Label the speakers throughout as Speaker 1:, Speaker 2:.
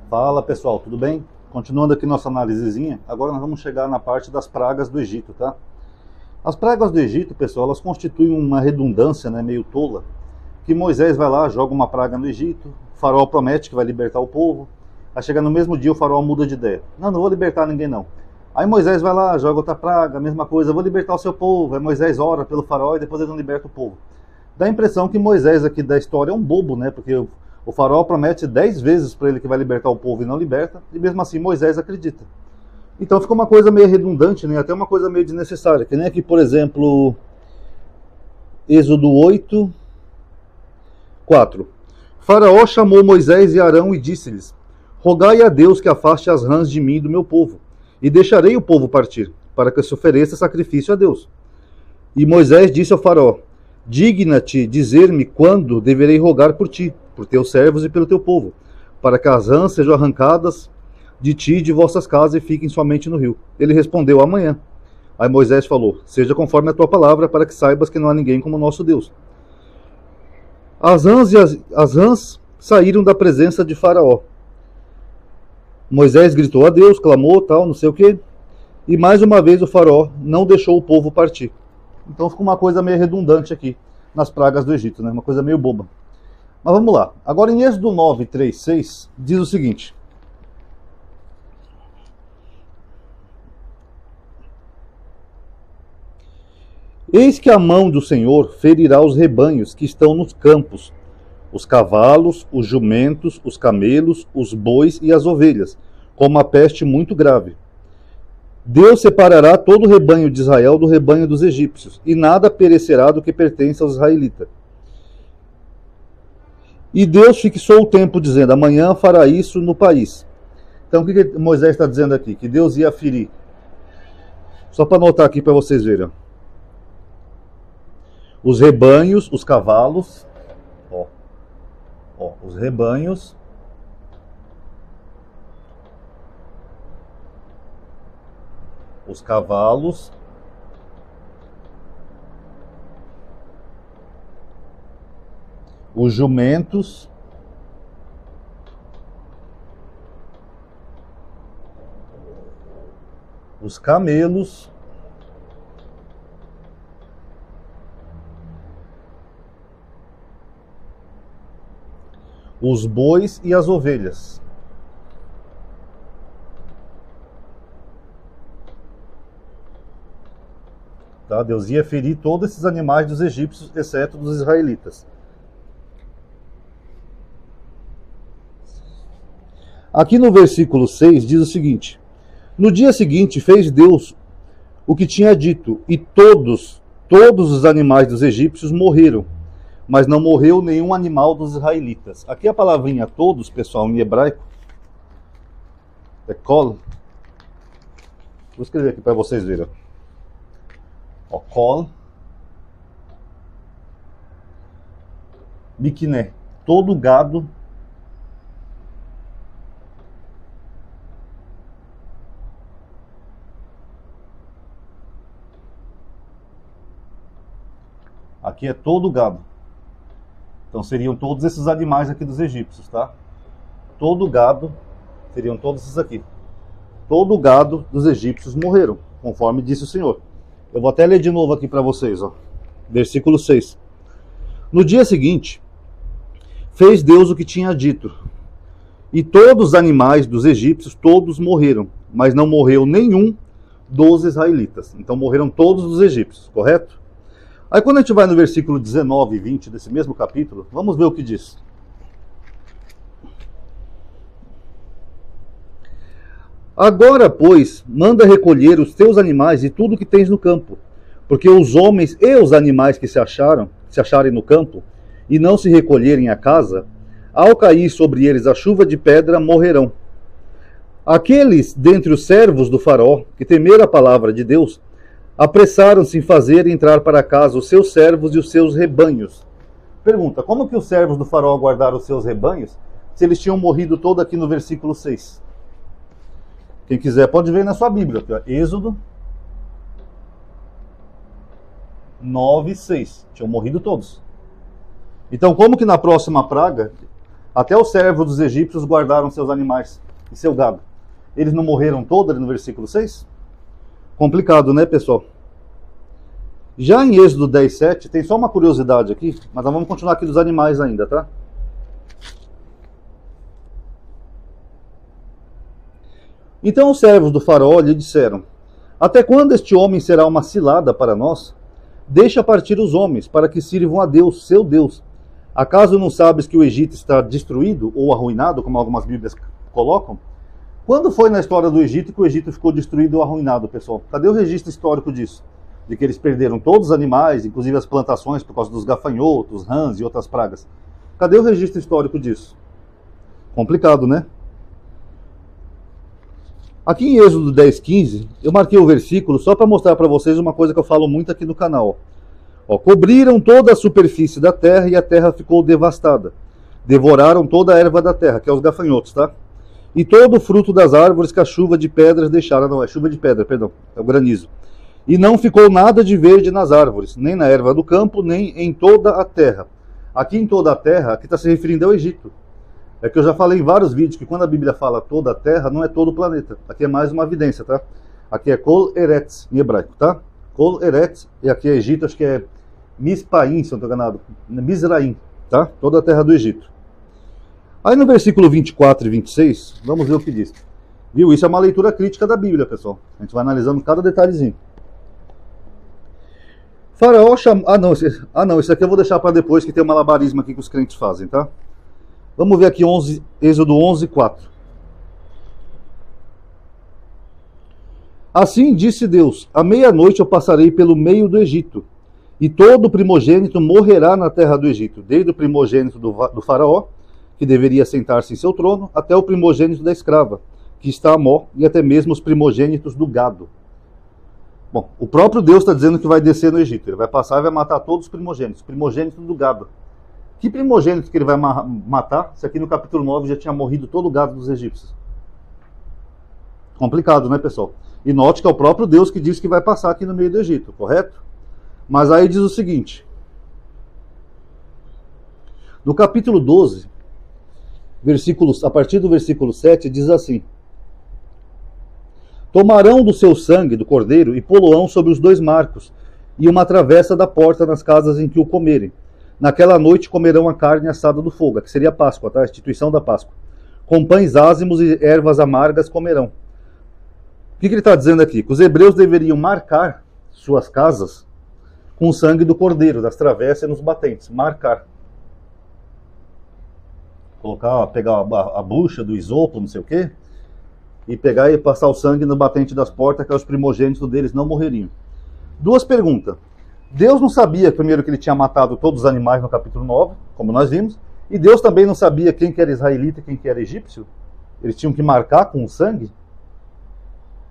Speaker 1: Fala pessoal, tudo bem? Continuando aqui nossa análisezinha, agora nós vamos chegar na parte das pragas do Egito, tá? As pragas do Egito, pessoal, elas constituem uma redundância, né, meio tola, que Moisés vai lá, joga uma praga no Egito, o faraó promete que vai libertar o povo, aí chega no mesmo dia o faraó muda de ideia. Não vou libertar ninguém não. Aí Moisés vai lá, joga outra praga, a mesma coisa, vou libertar o seu povo, aí Moisés ora pelo faraó e depois ele não liberta o povo. Dá a impressão que Moisés aqui da história é um bobo, né, porque o faraó promete 10 vezes para ele que vai libertar o povo e não liberta, e mesmo assim Moisés acredita. Então ficou uma coisa meio redundante, né? Até uma coisa meio desnecessária. Que nem aqui, por exemplo, Êxodo 8, 4. Faraó chamou Moisés e Arão e disse-lhes: rogai a Deus que afaste as rãs de mim e do meu povo, e deixarei o povo partir, para que se ofereça sacrifício a Deus. E Moisés disse ao faraó: digna-te dizer-me quando deverei rogar por ti, por teus servos e pelo teu povo, para que as rãs sejam arrancadas de ti e de vossas casas e fiquem somente no rio. Ele respondeu: amanhã. Aí Moisés falou: seja conforme a tua palavra, para que saibas que não há ninguém como nosso Deus. As rãs saíram da presença de Faraó. Moisés gritou a Deus, clamou, tal, não sei o que, e mais uma vez o Faraó não deixou o povo partir. Então ficou uma coisa meio redundante aqui nas pragas do Egito, né? Uma coisa meio boba. Mas vamos lá. Agora em Êxodo 9, 3, 6, diz o seguinte: eis que a mão do Senhor ferirá os rebanhos que estão nos campos, os cavalos, os jumentos, os camelos, os bois e as ovelhas, com uma peste muito grave. Deus separará todo o rebanho de Israel do rebanho dos egípcios, e nada perecerá do que pertence aos israelitas. E Deus fixou o tempo, dizendo: amanhã fará isso no país. Então o que Moisés está dizendo aqui? Que Deus ia ferir. Só para anotar aqui para vocês verem. Os rebanhos, os cavalos, os rebanhos, os cavalos, os jumentos, os camelos, os bois e as ovelhas. Tá? Deus ia ferir todos esses animais dos egípcios, exceto dos israelitas. Aqui no versículo 6 diz o seguinte: no dia seguinte fez Deus o que tinha dito, e todos os animais dos egípcios morreram, mas não morreu nenhum animal dos israelitas. Aqui a palavrinha todos, pessoal, em hebraico, é kol. Vou escrever aqui para vocês verem. Ó, kol, mikné, todo gado aqui é todo gado. Então seriam todos esses animais aqui dos egípcios, tá? Todo gado, seriam todos esses aqui. Todo gado dos egípcios morreram, conforme disse o Senhor. Eu vou até ler de novo aqui para vocês, ó. Versículo 6. No dia seguinte, fez Deus o que tinha dito, e todos os animais dos egípcios, todos morreram, mas não morreu nenhum dos israelitas. Então morreram todos os egípcios, correto? Aí quando a gente vai no versículo 19 e 20 desse mesmo capítulo, vamos ver o que diz. Agora, pois, manda recolher os teus animais e tudo que tens no campo, porque os homens e os animais que se acharem no campo, e não se recolherem a casa, ao cair sobre eles a chuva de pedra, morrerão. Aqueles dentre os servos do faraó, que temeram a palavra de Deus, apressaram-se em fazer entrar para casa os seus servos e os seus rebanhos. Pergunta: como que os servos do faraó guardaram os seus rebanhos, se eles tinham morrido todo aqui no versículo 6? Quem quiser pode ver na sua Bíblia, aqui, ó. Êxodo 9, 6. Tinham morrido todos. Então como que na próxima praga Até os servos dos egípcios guardaram seus animais e seu gado. Eles não morreram todos ali no versículo 6? Complicado, né, pessoal? Já em Êxodo 10:7, tem só uma curiosidade aqui, mas nós vamos continuar aqui dos animais ainda, tá? Então os servos do faraó lhe disseram: até quando este homem será uma cilada para nós? Deixa partir os homens, para que sirvam a Deus, seu Deus. Acaso não sabes que o Egito está destruído ou arruinado, como algumas bíblias colocam? Quando foi na história do Egito que o Egito ficou destruído ou arruinado, pessoal? Cadê o registro histórico disso? De que eles perderam todos os animais, inclusive as plantações, por causa dos gafanhotos, rãs e outras pragas. Cadê o registro histórico disso? Complicado, né? Aqui em Êxodo 10:15, eu marquei o versículo só para mostrar para vocês uma coisa que eu falo muito aqui no canal. Ó, cobriram toda a superfície da terra e a terra ficou devastada. Devoraram toda a erva da terra, que é os gafanhotos, tá? E todo o fruto das árvores que a chuva de pedras deixaram. Não, é chuva de pedra, perdão, é o granizo. E não ficou nada de verde nas árvores, nem na erva do campo, nem em toda a terra. Aqui em toda a terra, aqui está se referindo ao Egito. É que eu já falei em vários vídeos que quando a Bíblia fala toda a terra, não é todo o planeta. Aqui é mais uma evidência, tá? Aqui é Kol Eretz, em hebraico, tá? Kol Eretz, e aqui é Egito, acho que é Mispaim, se eu não estou enganado. Mizraim, tá? Toda a terra do Egito. Aí no versículo 24 e 26, vamos ver o que diz. Viu? Isso é uma leitura crítica da Bíblia, pessoal. A gente vai analisando cada detalhezinho. Faraó chamou... Ah, não, isso aqui eu vou deixar para depois, que tem um malabarismo aqui que os crentes fazem, tá? Vamos ver aqui Êxodo 11:4. Assim disse Deus: à meia-noite eu passarei pelo meio do Egito, e todo primogênito morrerá na terra do Egito, desde o primogênito do faraó, que deveria sentar-se em seu trono, até o primogênito da escrava, que está a mó, e até mesmo os primogênitos do gado. Bom, o próprio Deus está dizendo que vai descer no Egito. Ele vai passar e vai matar todos os primogênitos do gado. Que primogênito que ele vai matar, se aqui no capítulo 9 já tinha morrido todo o gado dos egípcios? Complicado, né, pessoal? E note que é o próprio Deus que diz que vai passar aqui no meio do Egito, correto? Mas aí diz o seguinte. No capítulo 12, a partir do versículo 7, diz assim: tomarão do seu sangue, do cordeiro, e poloão sobre os 2 marcos, e uma travessa da porta nas casas em que o comerem. Naquela noite comerão a carne assada do fogo, que seria a Páscoa, tá? A instituição da Páscoa. Com pães ázimos e ervas amargas comerão. O que ele está dizendo aqui? Que os hebreus deveriam marcar suas casas com o sangue do cordeiro, das travessas e nos batentes. Marcar. Pegar a bucha do isopo, não sei o quê, e pegar e passar o sangue no batente das portas, que os primogênitos deles não morreriam. 2 perguntas. Deus não sabia, primeiro, que ele tinha matado todos os animais no capítulo 9, como nós vimos, e Deus também não sabia quem que era israelita e quem que era egípcio? Eles tinham que marcar com o sangue?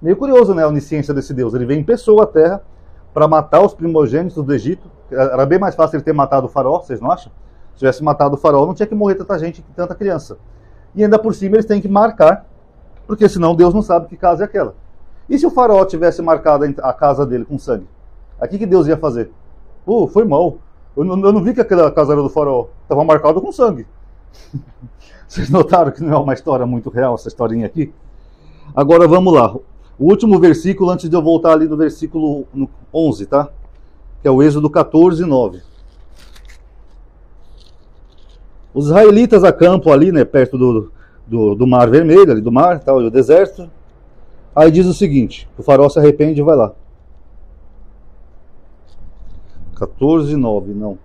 Speaker 1: Meio curioso, né, a onisciência desse Deus. Ele veio em pessoa à terra para matar os primogênitos do Egito. Era bem mais fácil ele ter matado o faraó, vocês não acham? Se tivesse matado o faraó, não tinha que morrer tanta gente, tanta criança. E ainda por cima eles têm que marcar, porque senão Deus não sabe que casa é aquela. E se o faraó tivesse marcado a casa dele com sangue? Aqui que Deus ia fazer? Foi mal. Eu não vi que aquela casa era do faraó. Estava marcado com sangue. Vocês notaram que não é uma história muito real, essa historinha aqui? Agora vamos lá. O último versículo, antes de eu voltar ali do versículo 11, tá? Que é o Êxodo 14:9. Os israelitas acampam ali, né, perto do Mar Vermelho, ali do mar, tal, e o deserto. Aí diz o seguinte, o faraó se arrepende e vai lá. 14:9, não.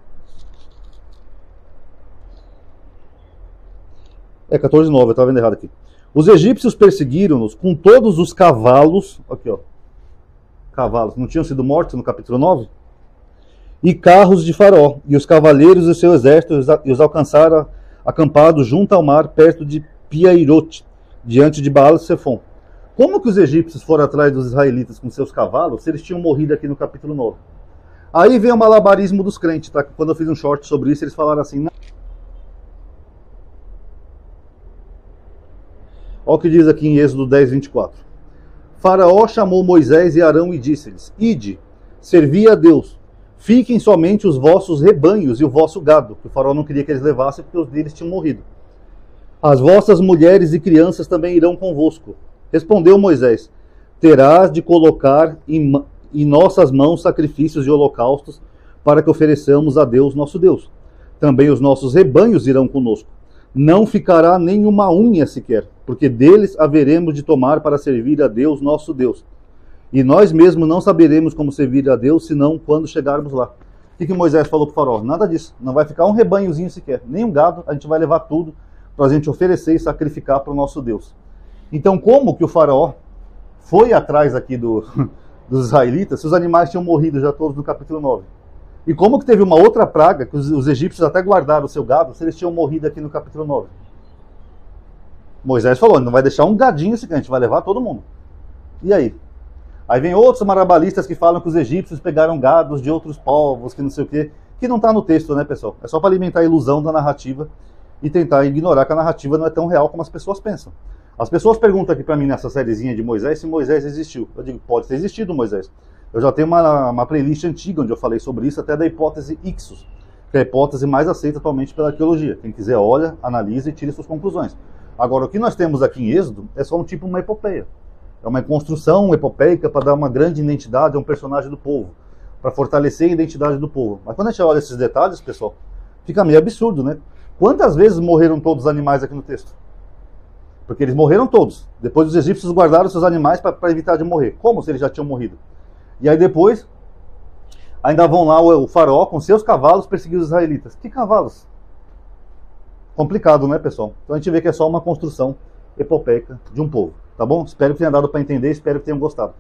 Speaker 1: É 14:9, eu estava vendo errado aqui. Os egípcios perseguiram-nos com todos os cavalos, aqui ó, cavalos, não tinham sido mortos no capítulo 9? E carros de Faraó, e os cavaleiros e o seu exército, e os alcançaram acampados junto ao mar, perto de Piairote, diante de Baal-Zephon. Como que os egípcios foram atrás dos israelitas com seus cavalos, se eles tinham morrido aqui no capítulo 9? Aí vem o malabarismo dos crentes, tá? Quando eu fiz um short sobre isso, eles falaram assim... Olha o que diz aqui em Êxodo 10:24. Faraó chamou Moisés e Arão e disse-lhes: Ide, servi a Deus, fiquem somente os vossos rebanhos e o vosso gado, que o faraó não queria que eles levassem porque os deles tinham morrido. As vossas mulheres e crianças também irão convosco. Respondeu Moisés: terás de colocar em nossas mãos sacrifícios e holocaustos para que ofereçamos a Deus nosso Deus. Também os nossos rebanhos irão conosco. Não ficará nenhuma unha sequer, porque deles haveremos de tomar para servir a Deus nosso Deus. E nós mesmos não saberemos como servir a Deus, senão quando chegarmos lá. O que Moisés falou para o faraó? Nada disso. Não vai ficar um rebanhozinho sequer, nem um gado. A gente vai levar tudo para a gente oferecer e sacrificar para o nosso Deus. Então, como que o faraó foi atrás aqui dos israelitas se os animais tinham morrido já todos no capítulo 9? E como que teve uma outra praga, que os egípcios até guardaram o seu gado, se eles tinham morrido aqui no capítulo 9? Moisés falou, não vai deixar um gadinho sequer, a gente vai levar todo mundo. E aí? Aí vem outros marabalistas que falam que os egípcios pegaram gados de outros povos, que não sei o quê, que não está no texto, né, pessoal? É só para alimentar a ilusão da narrativa e tentar ignorar que a narrativa não é tão real como as pessoas pensam. As pessoas perguntam aqui para mim nessa sériezinha de Moisés se Moisés existiu. Eu digo, pode ter existido Moisés. Eu já tenho uma playlist antiga onde eu falei sobre isso, até da hipótese Ixos, que é a hipótese mais aceita atualmente pela arqueologia. Quem quiser olha, analisa e tire suas conclusões. Agora, o que nós temos aqui em Êxodo é só uma epopeia. É uma construção epopeica para dar uma grande identidade a um personagem do povo, para fortalecer a identidade do povo. Mas quando a gente olha esses detalhes, pessoal, fica meio absurdo, né? Quantas vezes morreram todos os animais aqui no texto? Porque eles morreram todos. Depois os egípcios guardaram seus animais para evitar de morrer. Como se eles já tinham morrido? E aí depois, ainda vão lá o faraó com seus cavalos perseguir os israelitas. Que cavalos? Complicado, né, pessoal? Então a gente vê que é só uma construção epopeica de um povo, tá bom? Espero que tenha dado para entender, espero que tenham gostado.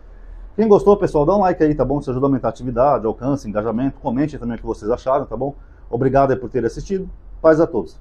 Speaker 1: Quem gostou, pessoal, dá um like aí, tá bom? Isso ajuda a aumentar a atividade, alcance, engajamento. Comente também o que vocês acharam, tá bom? Obrigado aí por ter assistido. Paz a todos.